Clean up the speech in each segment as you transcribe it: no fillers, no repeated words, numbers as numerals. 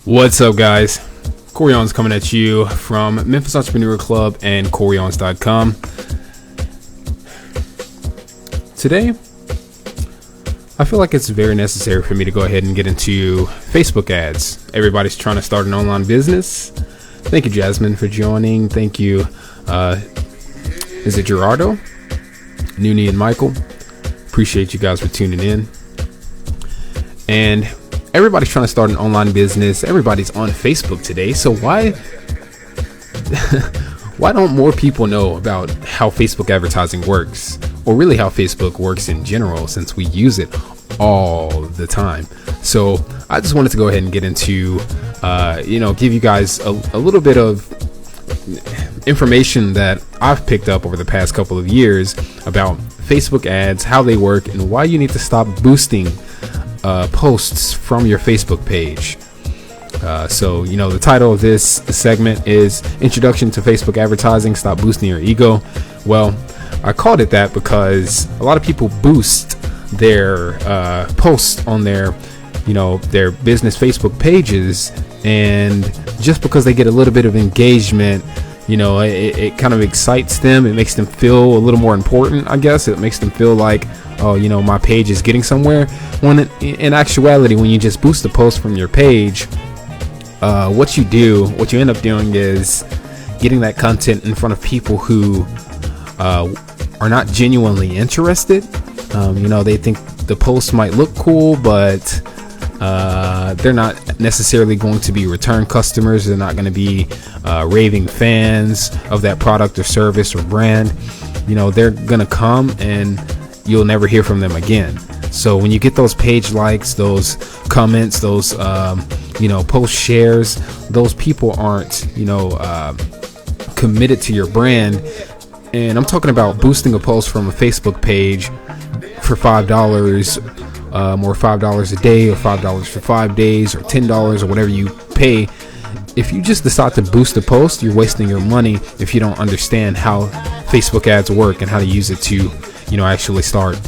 What's up, guys? Corion's coming at you from Memphis Entrepreneur Club and Corions.com. Today, I feel like it's very necessary for me to go ahead and get into Facebook ads. Everybody's trying to start an online business. Thank you, Jasmine, for joining. Thank you. Is it Gerardo, Noonie, and Michael? Appreciate you guys for tuning in. And everybody's trying to start an online business. Everybody's on Facebook today. So why don't more people know about how Facebook advertising works, or really how Facebook works in general, since we use it all the time? So I just wanted to go ahead and get into, give you guys a little bit of information that I've picked up over the past couple of years about Facebook ads, how they work, and why you need to stop boosting posts from your Facebook page. So the title of this segment is Introduction to Facebook Advertising, Stop Boosting Your Ego. Well, I called it that because a lot of people boost their posts on their business Facebook pages, and just because they get a little bit of engagement, it kind of excites them. It makes them feel a little more important, I guess. It makes them feel like, oh, my page is getting somewhere. When in actuality, when you just boost the post from your page, what you end up doing is getting that content in front of people who are not genuinely interested. They think the post might look cool, but they're not necessarily going to be return customers. They're not going to be raving fans of that product or service or brand. They're going to come and you'll never hear from them again. So when you get those page likes, those comments, those post shares, those people aren't committed to your brand. And I'm talking about boosting a post from a Facebook page for $5 or $5 a day, or $5 for 5 days, or $10, or whatever you pay. If you just decide to boost a post, you're wasting your money if you don't understand how Facebook ads work and how to use it to actually start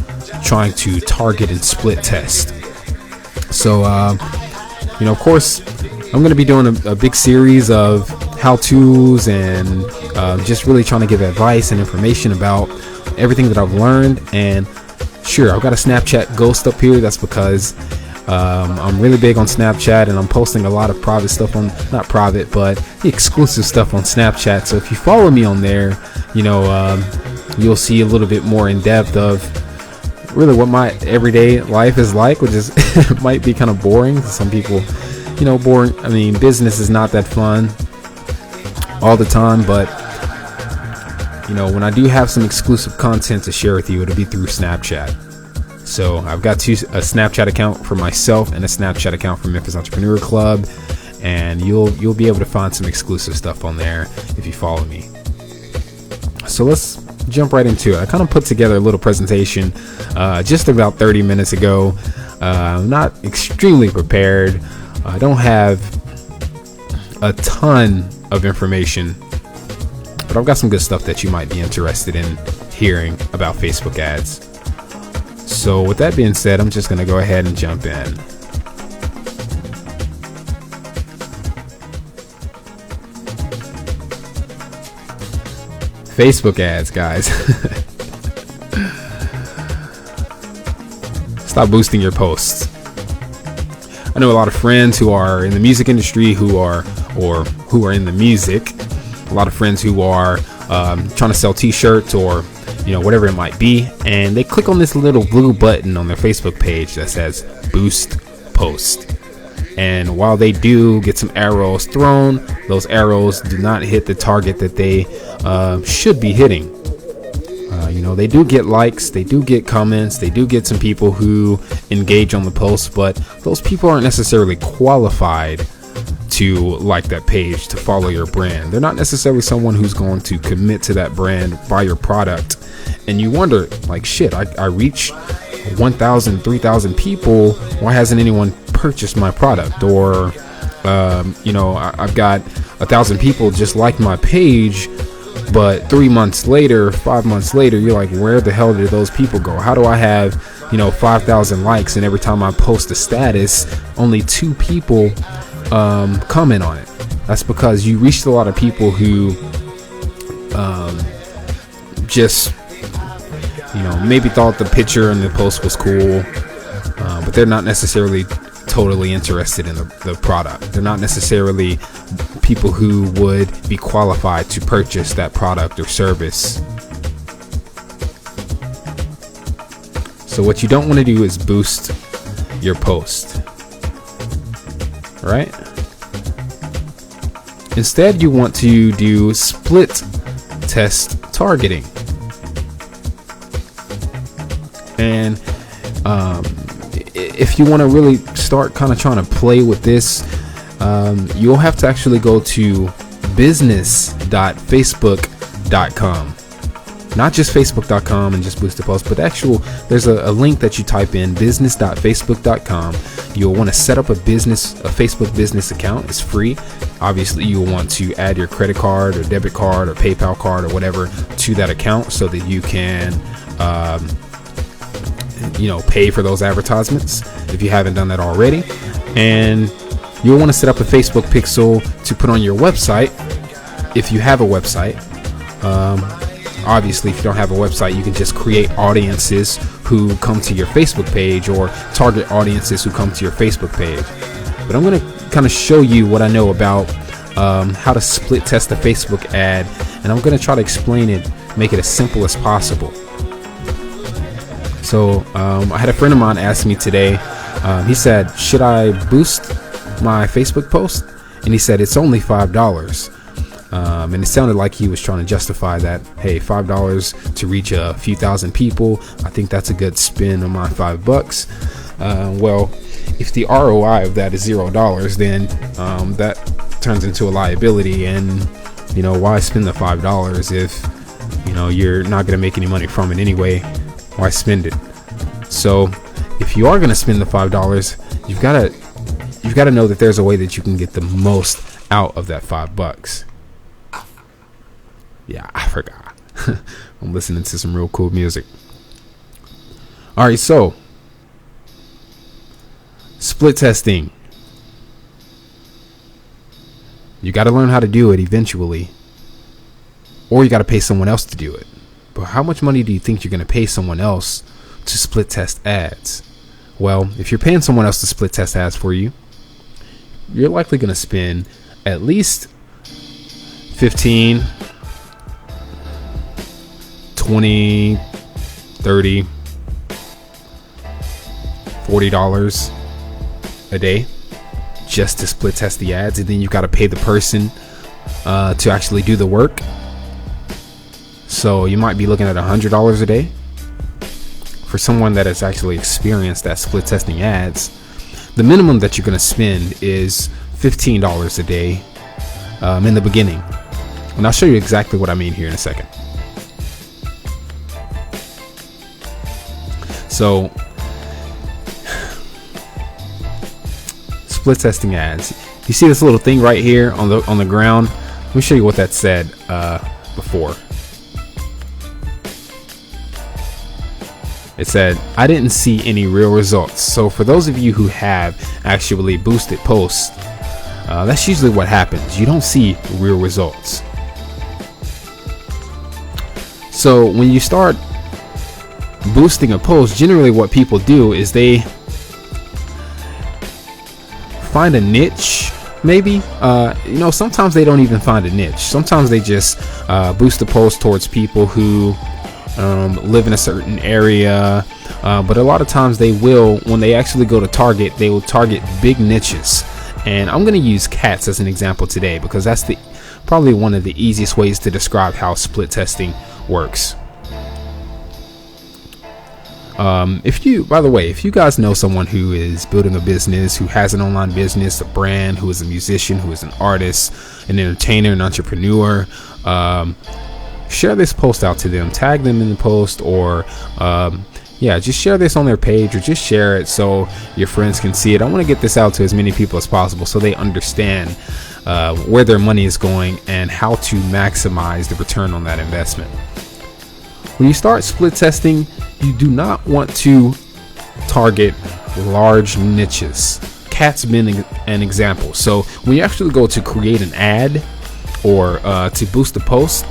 trying to target and split test. So of course, I'm going to be doing a big series of how-tos and just really trying to give advice and information about everything that I've learned. And sure, I've got a Snapchat ghost up here. That's because I'm really big on Snapchat, and I'm posting a lot of private stuff on, not private, but exclusive stuff on Snapchat. So if you follow me on there, you'll see a little bit more in depth of really what my everyday life is like, which is might be kind of boring to some people. Boring. I mean, business is not that fun all the time, but when I do have some exclusive content to share with you, it'll be through Snapchat. So I've got a Snapchat account for myself and a Snapchat account for Memphis Entrepreneur Club, and you'll be able to find some exclusive stuff on there if you follow me. So let's jump right into it. I kind of put together a little presentation just about 30 minutes ago. I'm not extremely prepared. I don't have a ton of information, but I've got some good stuff that you might be interested in hearing about Facebook ads. So with that being said, I'm just going to go ahead and jump in. Facebook ads, guys. Stop boosting your posts. I know a lot of friends who are in the music industry who are in the music. A lot of friends who are trying to sell t-shirts or whatever it might be, and they click on this little blue button on their Facebook page that says boost post. And while they do get some arrows thrown, those arrows do not hit the target that they should be hitting. They do get likes, they do get comments, they do get some people who engage on the post, but those people aren't necessarily qualified to like that page, to follow your brand. They're not necessarily someone who's going to commit to that brand, buy your product. And you wonder, like, shit, I reached 1,000, 3,000 people. Why hasn't anyone purchased my product? Or, I've got 1,000 people just like my page, but 3 months later, 5 months later, you're like, where the hell did those people go? How do I have, 5,000 likes, and every time I post a status, only 2 people comment on it. That's because you reached a lot of people who just, maybe thought the picture and the post was cool, but they're not necessarily totally interested in the product. They're not necessarily people who would be qualified to purchase that product or service. So what you don't want to do is boost your post, right? Instead, you want to do split test targeting. And if you want to really start kind of trying to play with this, you'll have to actually go to business.facebook.com. Not just facebook.com and just boost the post, but there's a link that you type in, business.facebook.com. You'll want to set up a Facebook business account. It's free. Obviously, you'll want to add your credit card or debit card or PayPal card or whatever to that account so that you can pay for those advertisements if you haven't done that already. And you'll want to set up a Facebook pixel to put on your website if you have a website. Obviously, if you don't have a website, you can just create audiences who come to your Facebook page, or target audiences who come to your Facebook page. But I'm going to kind of show you what I know about how to split test a Facebook ad, and I'm going to try to explain it, make it as simple as possible. So I had a friend of mine ask me today, he said, should I boost my Facebook post? And he said, it's only $5. And it sounded like he was trying to justify that, hey, $5 to reach a few thousand people, I think that's a good spin on my $5. Well, if the ROI of that is $0, then that turns into a liability. And why spend the $5 if you're not going to make any money from it anyway? Why spend it? So if you are going to spend the $5, you've got to know that there's a way that you can get the most out of that $5. Yeah, I forgot. I'm listening to some real cool music. All right, so split testing. You got to learn how to do it eventually, or you got to pay someone else to do it. But how much money do you think you're going to pay someone else to split test ads? Well, if you're paying someone else to split test ads for you, you're likely going to spend at least $15, $20, $30, $40 a day just to split test the ads, and then you've got to pay the person to actually do the work. So you might be looking at $100 a day for someone that has actually experienced that split testing ads. The minimum that you're going to spend is $15 a day in the beginning, and I'll show you exactly what I mean here in a second. So split testing ads. You see this little thing right here on the ground? Let me show you what that said before. It said, I didn't see any real results. So for those of you who have actually boosted posts, that's usually what happens. You don't see real results. So when you start boosting a post, generally what people do is they find a niche. Maybe sometimes they don't even find a niche. Sometimes they just boost the post towards people who live in a certain area, but a lot of times they will, when they actually go to target, they will target big niches. And I'm going to use cats as an example today because that's probably one of the easiest ways to describe how split testing works. If you guys know someone who is building a business, who has an online business, a brand, who is a musician, who is an artist, an entertainer, an entrepreneur, share this post out to them, tag them in the post, or just share this on their page, or just share it so your friends can see it. I want to get this out to as many people as possible so they understand where their money is going and how to maximize the return on that investment. When you start split testing, you do not want to target large niches. cats being an example. So when you actually go to create an ad or to boost a post,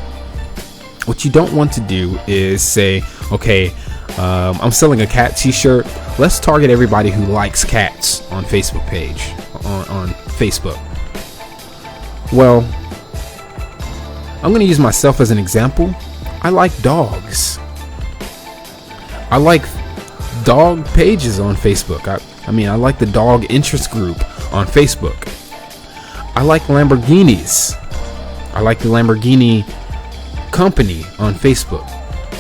what you don't want to do is say, okay, I'm selling a cat t-shirt. Let's target everybody who likes cats on Facebook page, on Facebook. Well, I'm going to use myself as an example. I like dogs. I like dog pages on Facebook. I mean, I like the dog interest group on Facebook. I like Lamborghinis. I like the Lamborghini company on Facebook.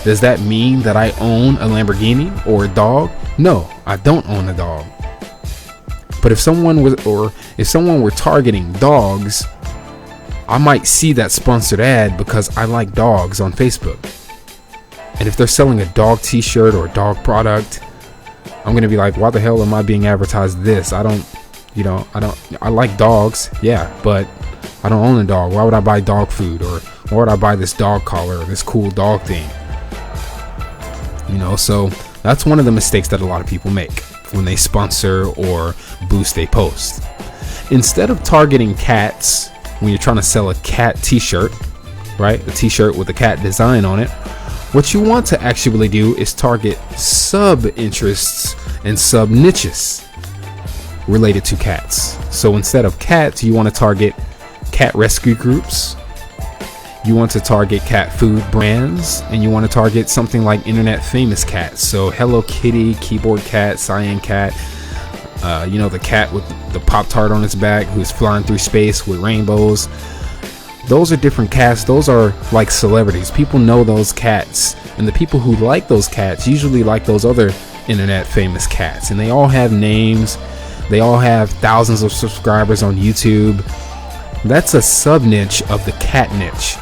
Does that mean that I own a Lamborghini or a dog? No, I don't own a dog. But if someone were targeting dogs, I might see that sponsored ad because I like dogs on Facebook. And if they're selling a dog t-shirt or a dog product, I'm going to be like, why the hell am I being advertised this? I like dogs. Yeah, but I don't own a dog. Why would I buy dog food? Or why would I buy this dog collar or this cool dog thing? So that's one of the mistakes that a lot of people make when they sponsor or boost a post. Instead of targeting cats, when you're trying to sell a cat t-shirt, right? A t-shirt with a cat design on it. What you want to actually do is target sub interests and sub niches related to cats. So instead of cats, you want to target cat rescue groups. You want to target cat food brands, and you want to target something like internet famous cats. So Hello Kitty, Keyboard Cat, Cyan Cat, the cat with the Pop-Tart on its back who's flying through space with rainbows. Those are different cats. Those are like celebrities. People know those cats, and the people who like those cats usually like those other internet famous cats, and they all have names. They all have thousands of subscribers on YouTube. That's a sub niche of the cat niche.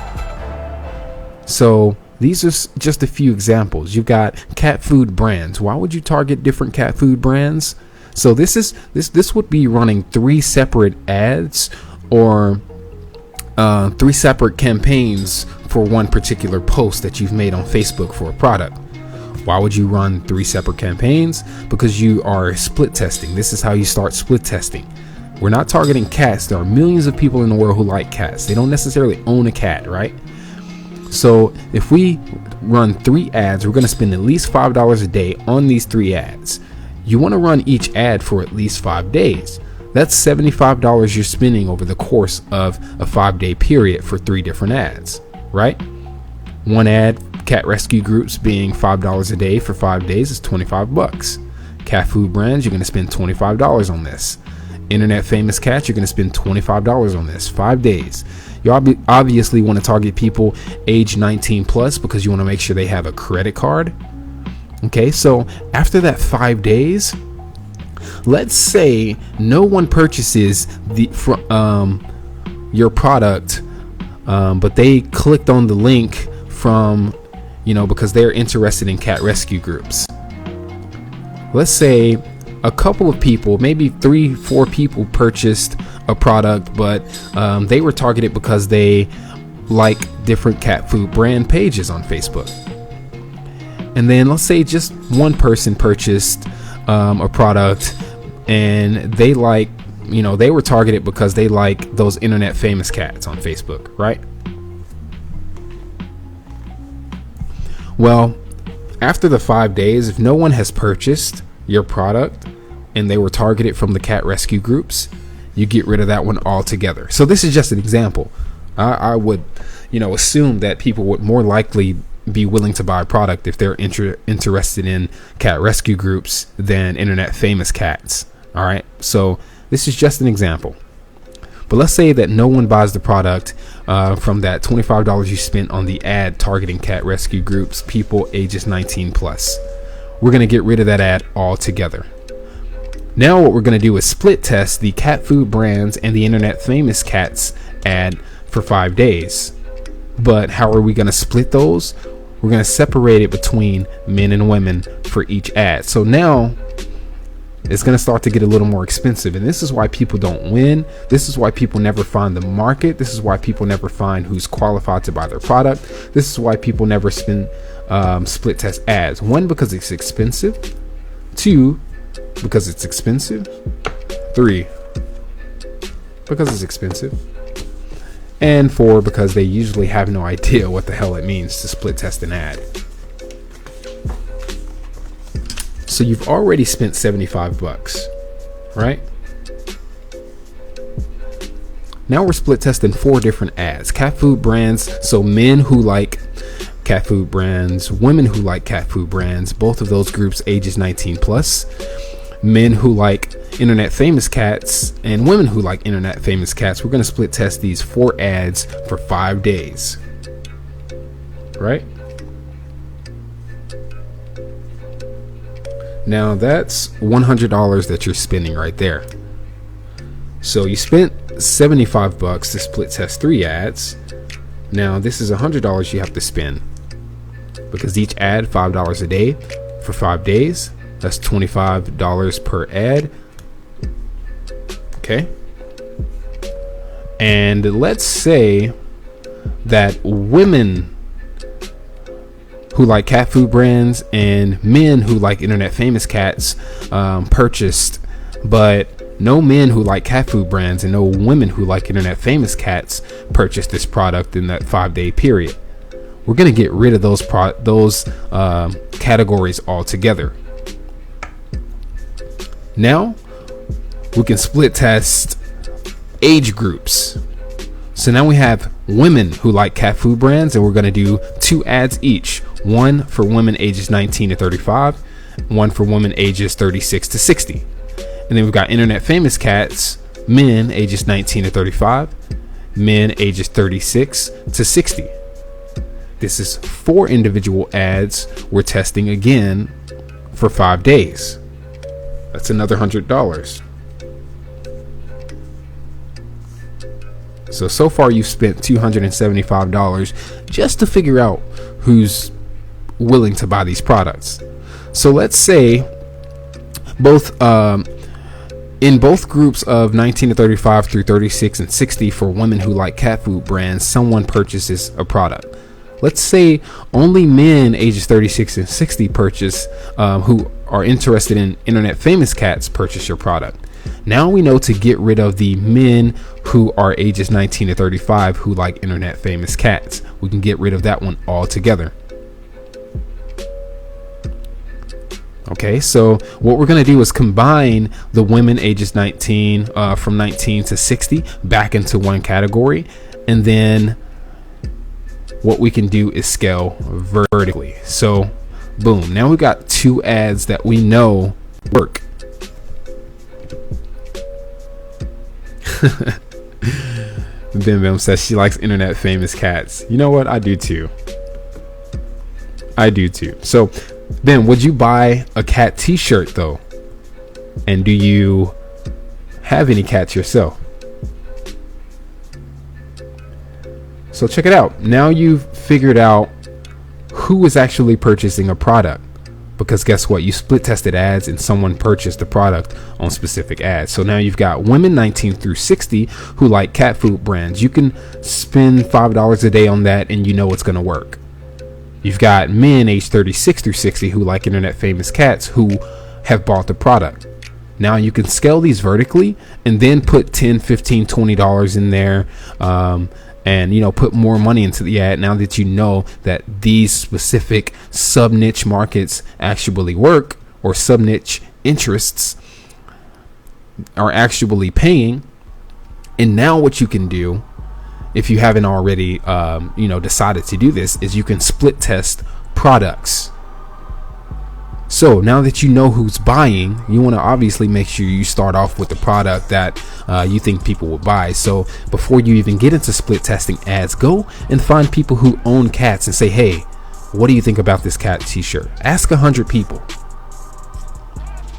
So these are just a few examples. You've got cat food brands. Why would you target different cat food brands? So this would be running 3 separate ads or 3 separate campaigns for one particular post that you've made on Facebook for a product. Why would you run 3 separate campaigns? Because you are split testing. This is how you start split testing. We're not targeting cats. There are millions of people in the world who like cats. They don't necessarily own a cat, right? So if we run 3 ads, we're going to spend at least $5 a day on these 3 ads. You want to run each ad for at least 5 days. That's $75 you're spending over the course of a 5-day period for 3 different ads, right? One ad, cat rescue groups, being $5 a day for 5 days is $25. Cat food brands, you're going to spend $25 on this. Internet famous cats, you're going to spend $25 on this. 5 days. You obviously want to target people age 19 plus because you want to make sure they have a credit card. Okay, so after that 5 days, let's say no one purchases your product, but they clicked on the link from, because they're interested in cat rescue groups. Let's say a couple of people, maybe 3-4 people purchased a product, but they were targeted because they like different cat food brand pages on Facebook. And then let's say just one person purchased a product and they they were targeted because they like those internet famous cats on Facebook, right? Well, after the 5 days, if no one has purchased your product and they were targeted from the cat rescue groups, you get rid of that one altogether. So this is just an example. I would, assume that people would more likely be willing to buy a product if they're interested in cat rescue groups than internet famous cats. All right. So this is just an example. But let's say that no one buys the product from that $25 you spent on the ad targeting cat rescue groups, people ages 19 plus. We're going to get rid of that ad altogether. Now what we're going to do is split test the cat food brands and the internet famous cats ad for 5 days. But how are we going to split those? We're going to separate it between men and women for each ad. So now it's going to start to get a little more expensive. And this is why people don't win. This is why people never find the market. This is why people never find who's qualified to buy their product. This is why people never spend split test ads. 1, because it's expensive. 2, because it's expensive. 3, because it's expensive. And 4, because they usually have no idea what the hell it means to split test an ad. So you've already spent $75, right? Now we're split testing 4 different ads. Cat food brands, so men who like cat food brands, women who like cat food brands, both of those groups ages 19 plus, men who like internet famous cats, and women who like internet famous cats. We're going to split test these 4 ads for 5 days, right? Now that's $100 that you're spending right there. So you spent $75 to split test 3 ads. Now this is $100 you have to spend, because each ad $5 a day for 5 days. That's $25 per ad. Okay. And let's say that women who like cat food brands and men who like internet famous cats purchased, but no men who like cat food brands and no women who like internet famous cats purchased this product in that 5-day period. We're going to get rid of those categories altogether. Now we can split test age groups. So now we have women who like cat food brands, and we're going to do 2 ads each. One for women ages 19 to 35, one for women ages 36 to 60. And then we've got internet famous cats, men ages 19 to 35, men ages 36 to 60. This is 4 individual ads we're testing again for 5 days. That's another $100. So far you've spent $275 just to figure out who's willing to buy these products. So let's say in both groups of 19 to 35 through 36 and 60 for women who like cat food brands, someone purchases a product. Let's say only men ages 36 and 60 purchase, who are interested in internet famous cats, purchase your product. Now we know to get rid of the men who are ages 19 to 35 who like internet famous cats. We can get rid of that one altogether. Okay, so what we're going to do is combine the women ages 19 from 19 to 60 back into one category, and then what we can do is scale vertically. So boom, now we've got 2 ads that we know work. Bim Bim says she likes internet famous cats. You know what? I do too. So Ben, would you buy a cat t-shirt though? And do you have any cats yourself? So check it out. Now you've figured out who is actually purchasing a product, because guess what? You split tested ads and someone purchased the product on specific ads. So now you've got women 19 through 60 who like cat food brands. You can spend $5 a day on that and you know it's going to work. You've got men aged 36 through 60 who like internet famous cats who have bought the product. Now you can scale these vertically and then put $10, $15, $20 in there, and put more money into the ad now that you know that these specific sub niche markets actually work, or sub niche interests are actually paying. And now what you can do, if you haven't already decided to do this, is you can split test products. So now that you know who's buying, you want to obviously make sure you start off with the product that you think people will buy. So before you even get into split testing ads, go and find people who own cats and say, hey, what do you think about this cat t-shirt? Ask 100 people.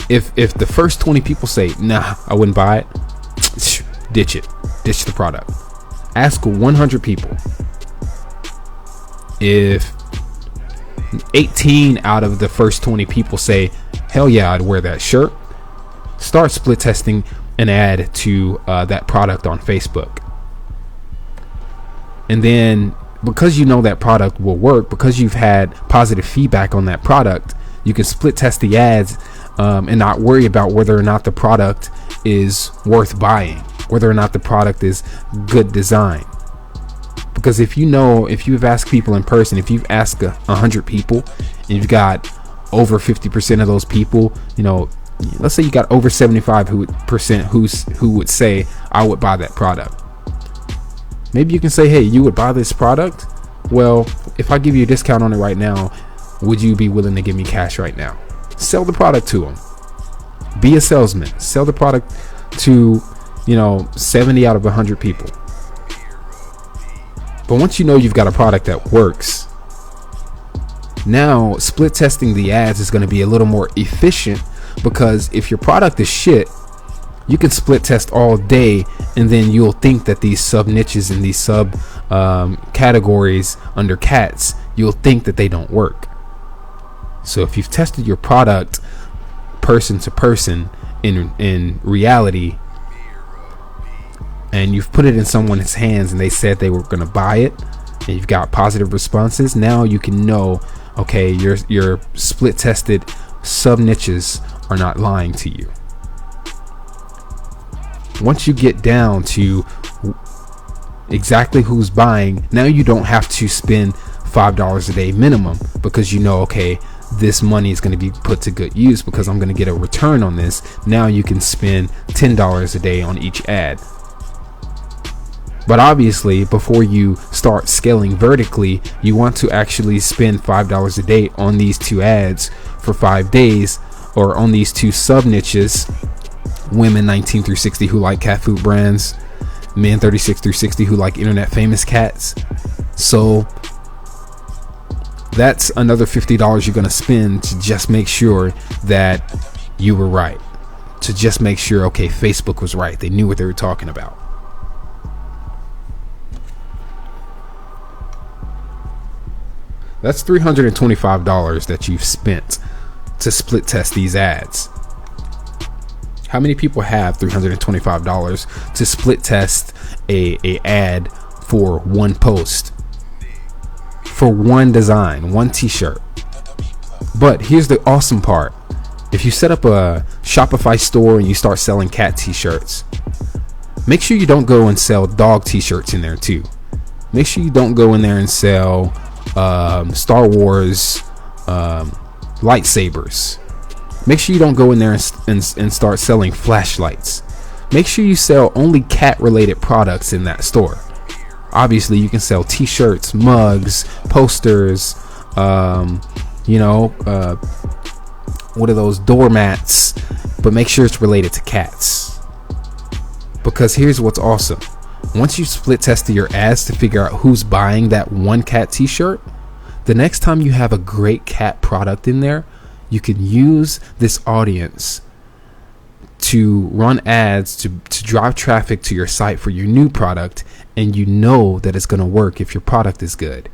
If the first 20 people say, nah, I wouldn't buy it, ditch it. Ditch the product. Ask 100 people. If 18 out of the first 20 people say, hell yeah, I'd wear that shirt, start split testing an ad to that product on Facebook. And then because you know that product will work, because you've had positive feedback on that product, you can split test the ads and not worry about whether or not the product is worth buying, whether or not the product is good design. Because if you've asked people in person, if you've asked 100 people and you've got over 50% of those people, let's say you got over 75% who would say, I would buy that product. Maybe you can say, hey, you would buy this product? Well, if I give you a discount on it right now, would you be willing to give me cash right now? Sell the product to them. Be a salesman. Sell the product to 70 out of 100 people. But once you know you've got a product that works, now split testing the ads is going to be a little more efficient, because if your product is shit, you can split test all day, and then you'll think that these sub niches and these sub categories under cats, you'll think that they don't work. So if you've tested your product person to person in reality, and you've put it in someone's hands and they said they were going to buy it, and you've got positive responses, now you can know, okay, your split tested sub niches are not lying to you. Once you get down to exactly who's buying, now you don't have to spend $5 a day minimum, because okay, this money is going to be put to good use because I'm going to get a return on this. Now you can spend $10 a day on each ad. But obviously, before you start scaling vertically, you want to actually spend $5 a day on these 2 ads for 5 days, or on these 2 sub niches: women 19 through 60 who like cat food brands, men 36 through 60 who like internet famous cats. So that's another $50 you're going to spend to just make sure that you were right, to just make sure, okay, Facebook was right, they knew what they were talking about. That's $325 that you've spent to split test these ads. How many people have $325 to split test a ad for one post, for one design, one t-shirt? But here's the awesome part. If you set up a Shopify store and you start selling cat t-shirts, make sure you don't go and sell dog t-shirts in there too. Make sure you don't go in there and sell Star Wars lightsabers. Make sure you don't go in there and start selling flashlights. Make sure you sell only cat related products in that store. Obviously you can sell t-shirts, mugs, posters, what are those, doormats, but make sure it's related to cats. Because here's what's awesome. Once you split test your ads to figure out who's buying that one cat t-shirt, the next time you have a great cat product in there, you can use this audience to run ads to drive traffic to your site for your new product, and you know that it's going to work if your product is good.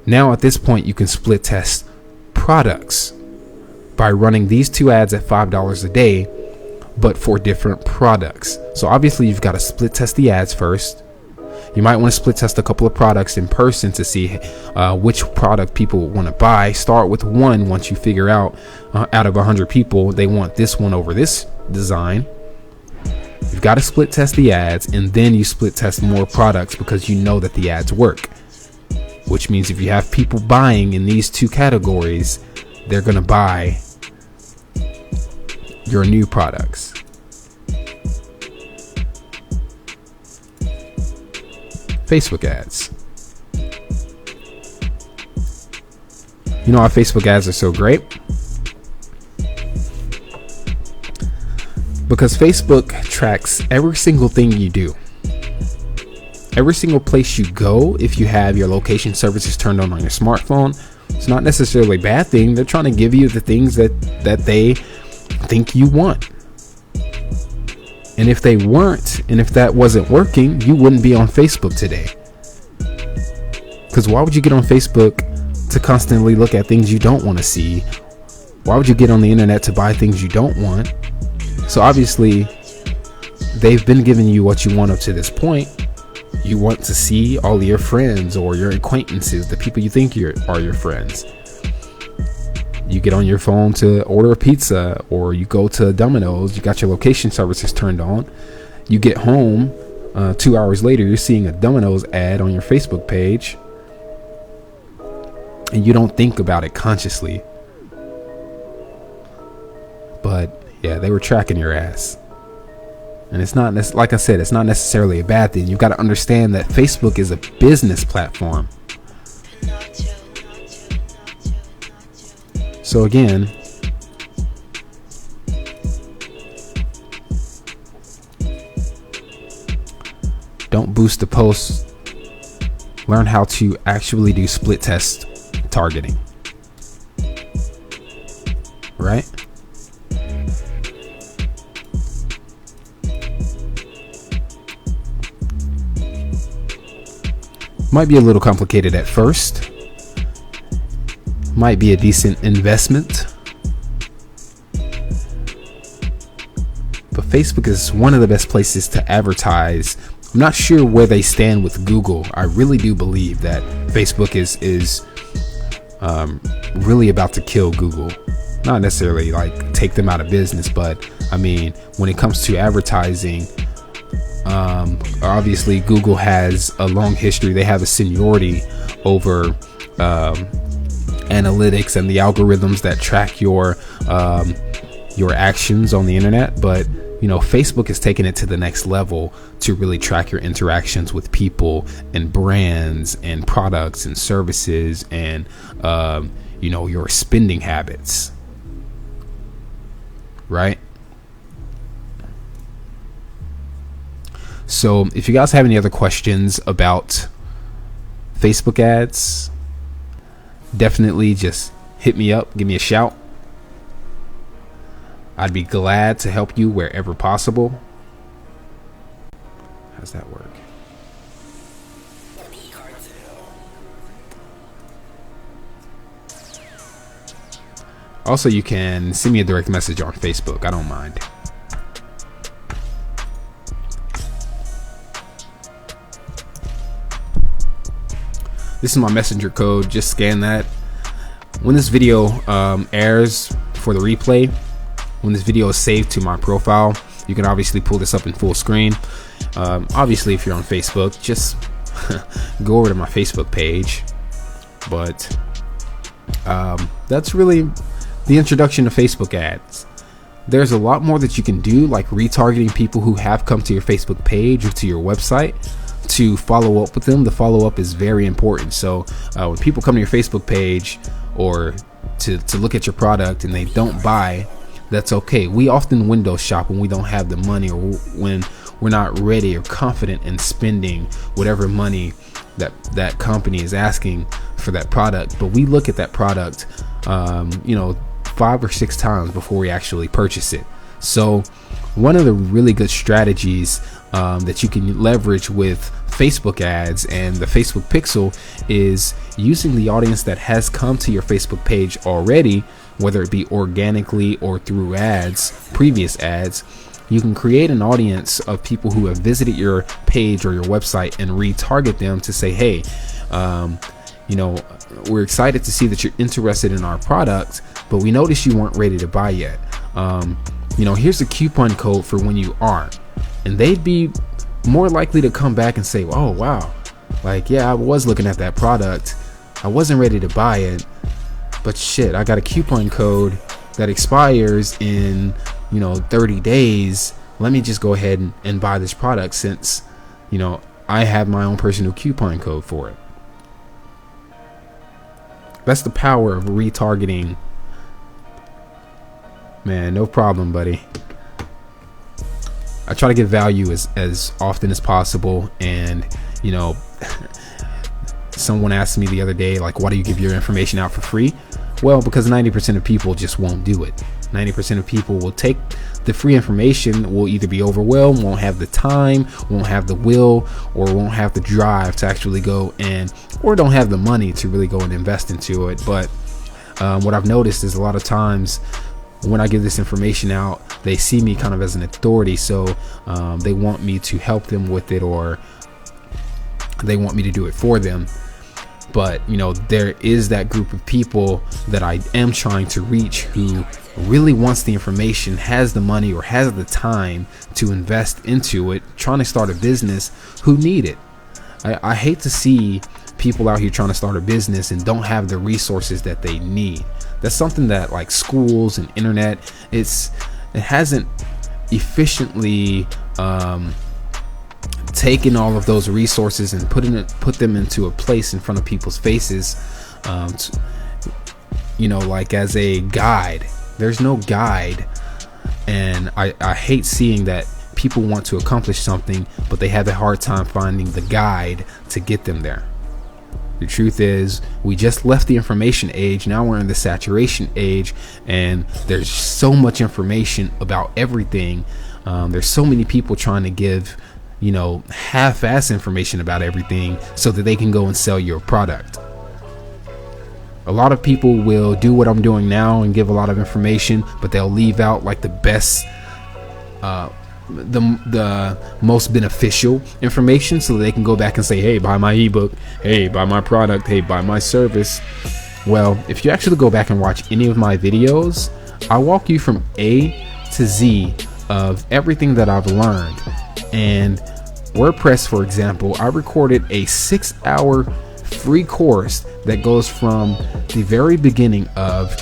Now at this point, you can split test products by running these 2 ads at $5 a day, but for different products. So obviously you've got to split test the ads first. You might want to split test a couple of products in person to see which product people want to buy. Start with one. Once you figure out of 100 people they want this one over this design, you've got to split test the ads, and then you split test more products because you know that the ads work. Which means if you have people buying in these 2 categories, they're going to buy your new products. Facebook ads. You know why Facebook ads are so great? Because Facebook tracks every single thing you do. Every single place you go, if you have your location services turned on your smartphone, it's not necessarily a bad thing. They're trying to give you the things that they think you want. And if they weren't, and if that wasn't working, you wouldn't be on Facebook today. Because why would you get on Facebook to constantly look at things you don't want to see? Why would you get on the internet to buy things you don't want? So obviously, they've been giving you what you want up to this point. You want to see all of your friends or your acquaintances, the people you think are your friends. you get on your phone to order a pizza, or you go to Domino's, you got your location services turned on, you get home, 2 hours later, you're seeing a Domino's ad on your Facebook page, and you don't think about it consciously. But yeah, they were tracking your ass. And it's not, like I said, it's not necessarily a bad thing. You've got to understand that Facebook is a business platform. So again, don't boost the posts. Learn how to actually do split test targeting. Right? Might be a little complicated at first. Might be a decent investment. But Facebook is one of the best places to advertise. I'm not sure where they stand with Google. I really do believe that Facebook is really about to kill Google. Not necessarily like take them out of business, but I mean, when it comes to advertising, obviously Google has a long history. They have a seniority over analytics and the algorithms that track your actions on the internet. But you know, Facebook is taking it to the next level to really track your interactions with people and brands and products and services and you know, your spending habits, right? So if you guys have any other questions about Facebook ads, definitely just hit me up, give me a shout. I'd be glad to help you wherever possible. How's that work? Also, you can send me a direct message on Facebook. I don't mind. This is my messenger code. Just scan that. When this video airs for the replay, when this video is saved to my profile, you can obviously pull this up in full screen. Obviously, if you're on Facebook, just go over to my Facebook page. But that's really the introduction to Facebook ads. There's a lot more that you can do, like retargeting people who have come to your Facebook page or to your website to follow up with them. The follow up is very important. So when people come to your Facebook page or to look at your product and they don't buy, that's okay. We often window shop when we don't have the money, or when we're not ready or confident in spending whatever money that company is asking for that product. But we look at that product, you know, 5 or 6 times before we actually purchase it. So one of the really good strategies that you can leverage with Facebook ads and the Facebook pixel is using the audience that has come to your Facebook page already, whether it be organically or through ads, previous ads. You can create an audience of people who have visited your page or your website and retarget them to say, hey, you know, we're excited to see that you're interested in our product, but we noticed you weren't ready to buy yet. You know, here's a coupon code for when you are. And they'd be more likely to come back and say, oh, wow, like, yeah, I was looking at that product. I wasn't ready to buy it, but shit, I got a coupon code that expires in, you know, 30 days. Let me just go ahead and buy this product since, you know, I have my own personal coupon code for it. That's the power of retargeting. Man, no problem, buddy. I try to give value as often as possible. And, you know, someone asked me the other day, like, why do you give your information out for free? Well, because 90% of people just won't do it. 90% of people will take the free information, will either be overwhelmed, won't have the time, won't have the will, or won't have the drive to actually go or don't have the money to really go and invest into it. But what I've noticed is a lot of times when I give this information out, they see me kind of as an authority. So they want me to help them with it, or they want me to do it for them. But there is that group of people that I am trying to reach who really wants the information, has the money or has the time to invest into it, trying to start a business, who need it. I hate to see people out here trying to start a business and don't have the resources that they need. That's something that like schools and internet, it hasn't efficiently taken all of those resources and put them into a place in front of people's faces, like as a guide. There's no guide, and I hate seeing that people want to accomplish something, but they have a hard time finding the guide to get them there. The truth is, we just left the information age. Now we're in the saturation age, and there's so much information about everything. There's so many people trying to give, half-ass information about everything so that they can go and sell your product. A lot of people will do what I'm doing now and give a lot of information, but they'll leave out like the best, the most beneficial information so that they can go back and say, hey, buy my ebook, hey, buy my product, hey, buy my service. Well, if you actually go back and watch any of my videos, I walk you from A to Z of everything that I've learned. And WordPress, for example, I recorded a 6-hour free course that goes from the very beginning of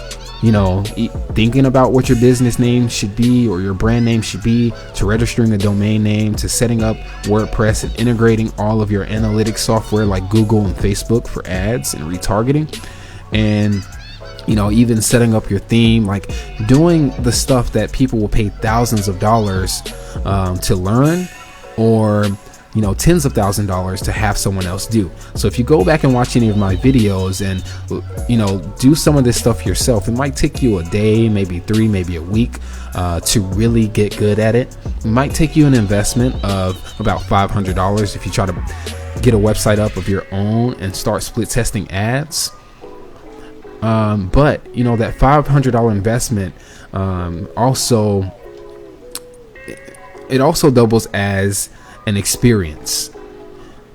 thinking about what your business name should be or your brand name should be, to registering a domain name, to setting up WordPress and integrating all of your analytics software like Google and Facebook for ads and retargeting, and even setting up your theme, like doing the stuff that people will pay thousands of dollars to learn, or tens of thousands of dollars to have someone else do. So if you go back and watch any of my videos and do some of this stuff yourself, it might take you a day, maybe 3, maybe a week to really get good at it. It might take you an investment of about $500 if you try to get a website up of your own and start split testing ads. But that $500 investment also doubles as an experience.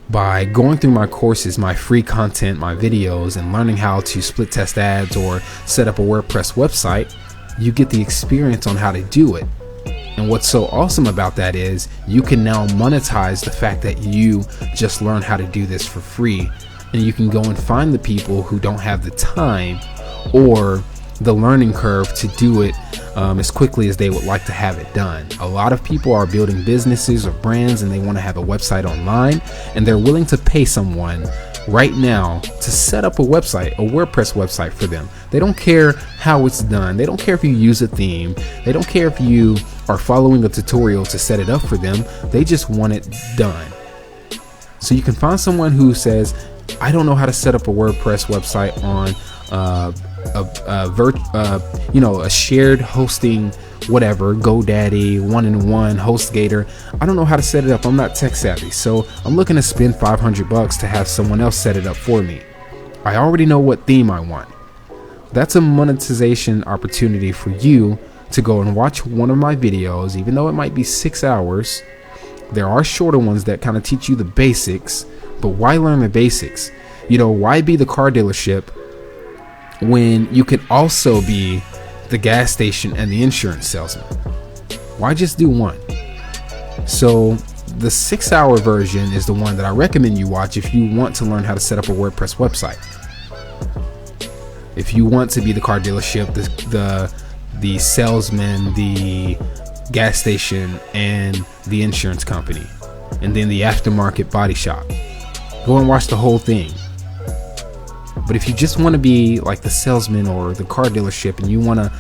By going through my courses, my free content, my videos, and learning how to split test ads or set up a WordPress website, you get the experience on how to do it. And what's so awesome about that is you can now monetize the fact that you just learned how to do this for free, and you can go and find the people who don't have the time or the learning curve to do it as quickly as they would like to have it done. A lot of people are building businesses or brands and they want to have a website online, and they're willing to pay someone right now to set up a website, a WordPress website for them. They don't care how it's done. They don't care if you use a theme. They don't care if you are following a tutorial to set it up for them. They just want it done. So you can find someone who says, I don't know how to set up a WordPress website on a shared hosting, whatever, GoDaddy, 1-in-1, HostGator. I don't know how to set it up. I'm not tech savvy, so I'm looking to spend $500 to have someone else set it up for me. I already know what theme I want. That's a monetization opportunity for you to go and watch one of my videos, even though it might be 6 hours. There are shorter ones that kind of teach you the basics, but why learn the basics? Why be the car dealership when you could also be the gas station and the insurance salesman? Why just do one? So the 6-hour version is the one that I recommend you watch if you want to learn how to set up a WordPress website. If you want to be the car dealership, the salesman, the gas station, and the insurance company, and then the aftermarket body shop, go and watch the whole thing. But if you just want to be like the salesman or the car dealership and you want to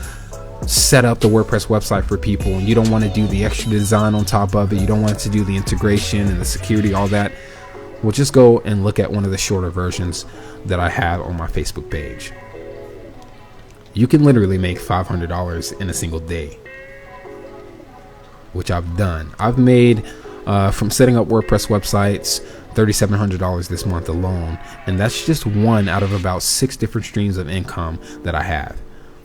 set up the WordPress website for people and you don't want to do the extra design on top of it, you don't want to do the integration and the security, all that, well, just go and look at one of the shorter versions that I have on my Facebook page. You can literally make $500 in a single day, which I've done. I've made from setting up WordPress websites $3,700 this month alone, and that's just one out of about 6 different streams of income that I have.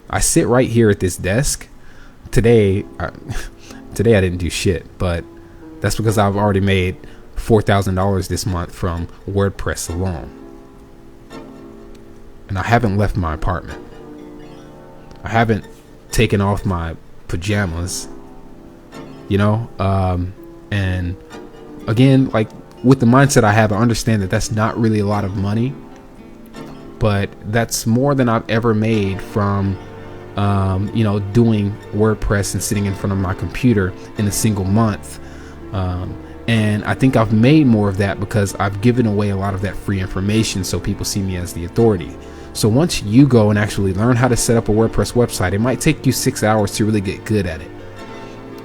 I sit right here at this desk. Today I didn't do shit, but that's because I've already made $4,000 this month from WordPress alone. and I haven't left my apartment. I haven't taken off my pajamas, you know, and again, like with the mindset I have, I understand that that's not really a lot of money, but that's more than I've ever made from, you know, doing WordPress and sitting in front of my computer in a single month. And I think I've made more of that because I've given away a lot of that free information, so people see me as the authority. So once you go and actually learn how to set up a WordPress website, it might take you 6 hours to really get good at it.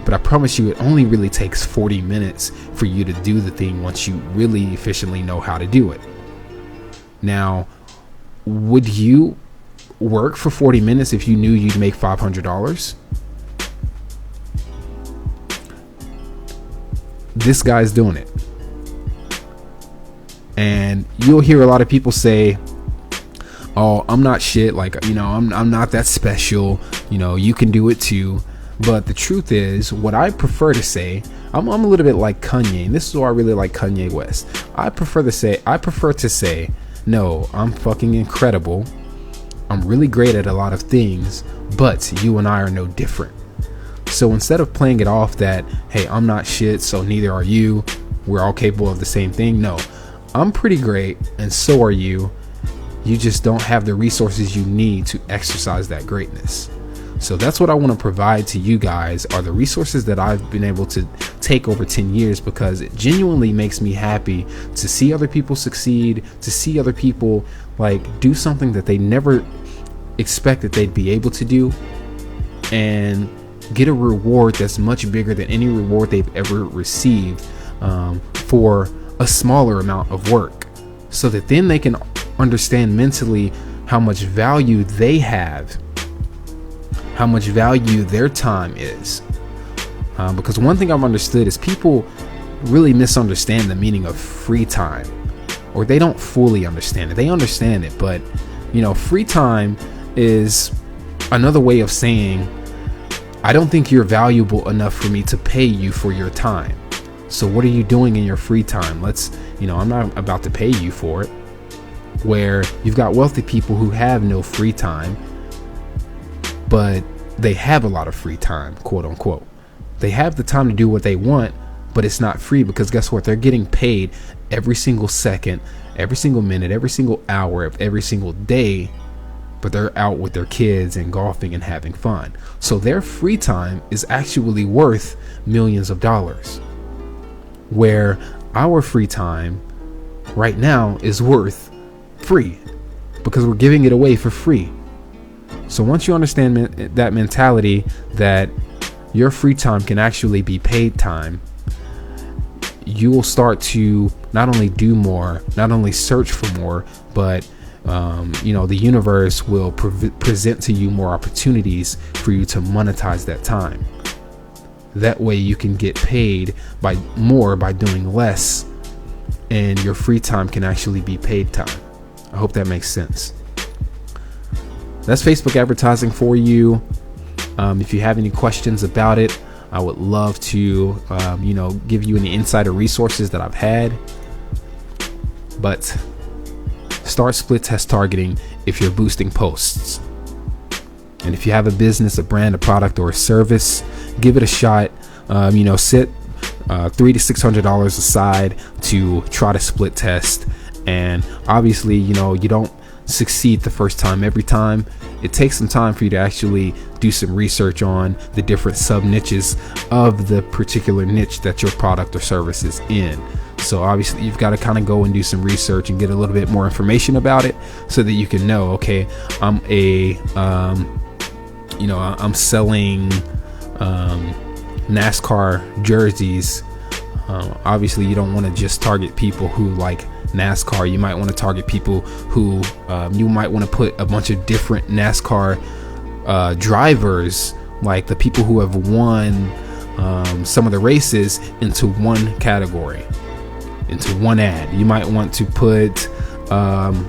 But I promise you, it only really takes 40 minutes for you to do the thing once you really efficiently know how to do it. Now, would you work for 40 minutes if you knew you'd make $500? This guy's doing it. And you'll hear a lot of people say, oh, I'm not shit, like, you know, I'm not that special, you know, you can do it too. But the truth is, what I prefer to say, I'm a little bit like Kanye, and this is why I really like Kanye West. I prefer to say, no, I'm fucking incredible. I'm really great at a lot of things, but you and I are no different. So instead of playing it off that, hey, I'm not shit, so neither are you, we're all capable of the same thing. No, I'm pretty great, and so are you. You just don't have the resources you need to exercise that greatness. So that's what I want to provide to you guys, are the resources that I've been able to take over 10 years, because it genuinely makes me happy to see other people succeed, to see other people like do something that they never expected they'd be able to do, and get a reward that's much bigger than any reward they've ever received for a smaller amount of work, so that then they can understand mentally how much value they have, how much value their time is. Because one thing I've understood is people really misunderstand the meaning of free time, or they don't fully understand it. They understand it, but you know, free time is another way of saying, I don't think you're valuable enough for me to pay you for your time. So what are you doing in your free time? I'm not about to pay you for it. Where you've got wealthy people who have no free time, but they have a lot of free time, quote unquote. They have the time to do what they want, but it's not free, because guess what? They're getting paid every single second, every single minute, every single hour of every single day, but they're out with their kids and golfing and having fun. So their free time is actually worth millions of dollars, where our free time right now is worth free, because we're giving it away for free. So once you understand that mentality, that your free time can actually be paid time, you will start to not only do more, not only search for more, but the universe will present to you more opportunities for you to monetize that time. That way you can get paid by doing less, and your free time can actually be paid time. I hope that makes sense. That's Facebook advertising for you. If you have any questions about it, I would love to, give you any insider resources that I've had. But start split test targeting if you're boosting posts. And if you have a business, a brand, a product, or a service, give it a shot. Set $300 to $600 aside to try to split test. And obviously, you don't succeed the first time every time. It takes some time for you to actually do some research on the different sub niches of the particular niche that your product or service is in. So obviously you've got to kind of go and do some research and get a little bit more information about it, so that you can know, okay, I'm selling NASCAR jerseys. Obviously you don't want to just target people who like NASCAR. You might want to target people who you might want to put a bunch of different NASCAR drivers, like the people who have won some of the races, into one category, into one ad. You might want to put some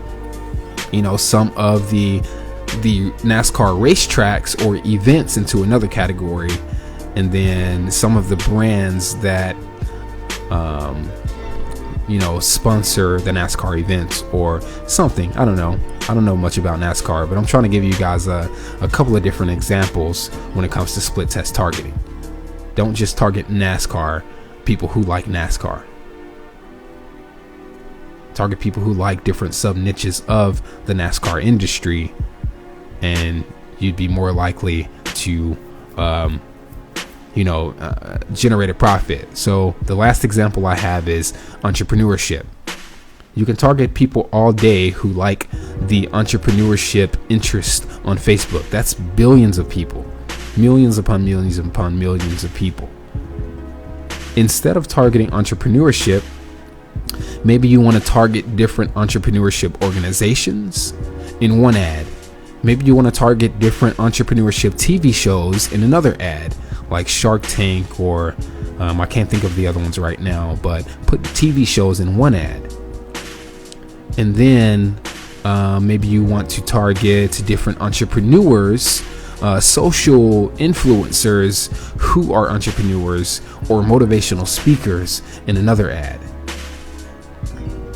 of the NASCAR racetracks or events into another category, and then some of the brands that sponsor the NASCAR events or something. I don't know much about NASCAR, but I'm trying to give you guys a couple of different examples when it comes to split test targeting. Don't just target NASCAR people who like NASCAR. Target people who like different sub niches of the NASCAR industry, and you'd be more likely to generate a profit. So the last example I have is entrepreneurship. You can target people all day who like the entrepreneurship interest on Facebook. That's billions of people, millions upon millions upon millions of people. Instead of targeting entrepreneurship, maybe you want to target different entrepreneurship organizations in one ad. Maybe you want to target different entrepreneurship TV shows in another ad, like Shark Tank, or I can't think of the other ones right now, but put TV shows in one ad. And then maybe you want to target different entrepreneurs, social influencers who are entrepreneurs or motivational speakers in another ad.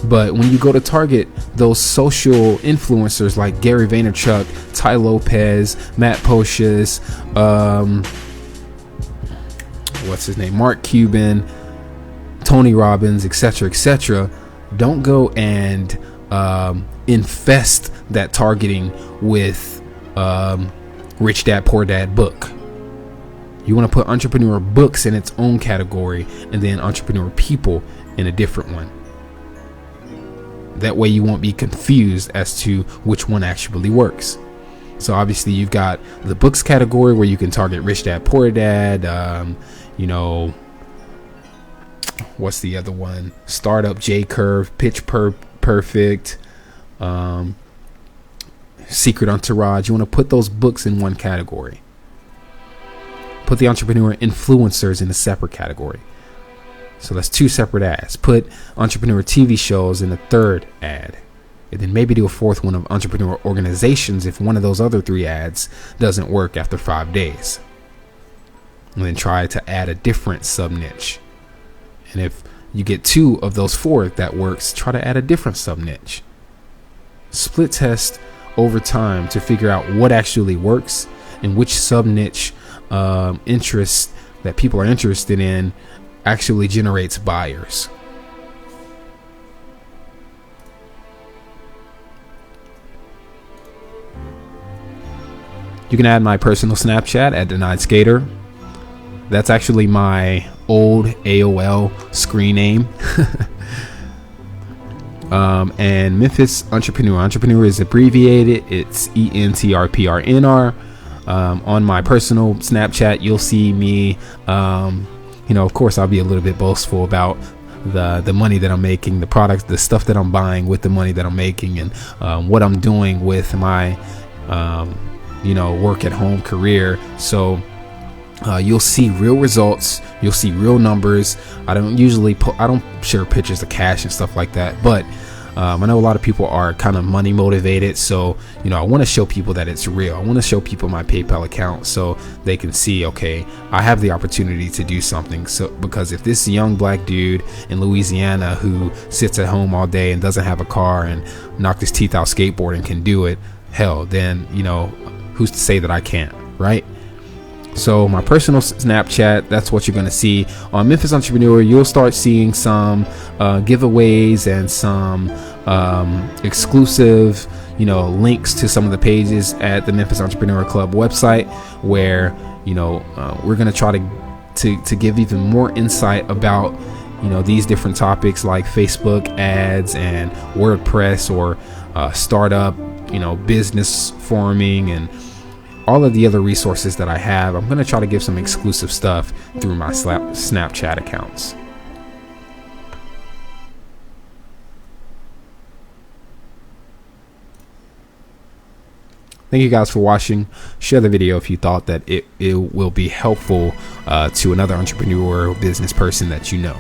But when you go to target those social influencers like Gary Vaynerchuk, Ty Lopez, Matt Poshas, what's his name, Mark Cuban, Tony Robbins, etc., don't go and infest that targeting with Rich Dad Poor Dad book. You want to put entrepreneur books in its own category and then entrepreneur people in a different one. That way you won't be confused as to which one actually works. So obviously you've got the books category where you can target Rich Dad Poor Dad, what's the other one? Startup J Curve, Pitch Perfect, Secret Entourage. You want to put those books in one category. Put the entrepreneur influencers in a separate category. So that's two separate ads. Put entrepreneur TV shows in a third ad. And then maybe do a fourth one of entrepreneur organizations if one of those other three ads doesn't work after 5 days. And then try to add a different sub niche. And if you get two of those four that works, try to add a different sub niche. Split test over time to figure out what actually works and which sub niche interest that people are interested in actually generates buyers. You can add my personal Snapchat at Denied Skater. That's actually my old AOL screen name. And Memphis Entrepreneur. Entrepreneur is abbreviated. It's ENTRPRNR. On my personal Snapchat, you'll see me. Of course, I'll be a little bit boastful about the money that I'm making, the products, the stuff that I'm buying with the money that I'm making, and what I'm doing with my work at home career. So you'll see real results, you'll see real numbers. I don't share pictures of cash and stuff like that, but I know a lot of people are kind of money motivated, so I want to show people that it's real. I want to show people my PayPal account so they can see, okay, I have the opportunity to do something. So because if this young black dude in Louisiana who sits at home all day and doesn't have a car and knocked his teeth out skateboarding can do it, hell, then who's to say that I can't, right? So my personal Snapchat, that's what you're going to see. On Memphis Entrepreneur, you'll start seeing some giveaways and some exclusive, links to some of the pages at the Memphis Entrepreneur Club website, where we're going to try to give even more insight about these different topics like Facebook ads and WordPress or startup, business forming, and all of the other resources that I have. I'm going to try to give some exclusive stuff through my Snapchat accounts. Thank you guys for watching. Share the video if you thought that it will be helpful to another entrepreneur or business person that you know.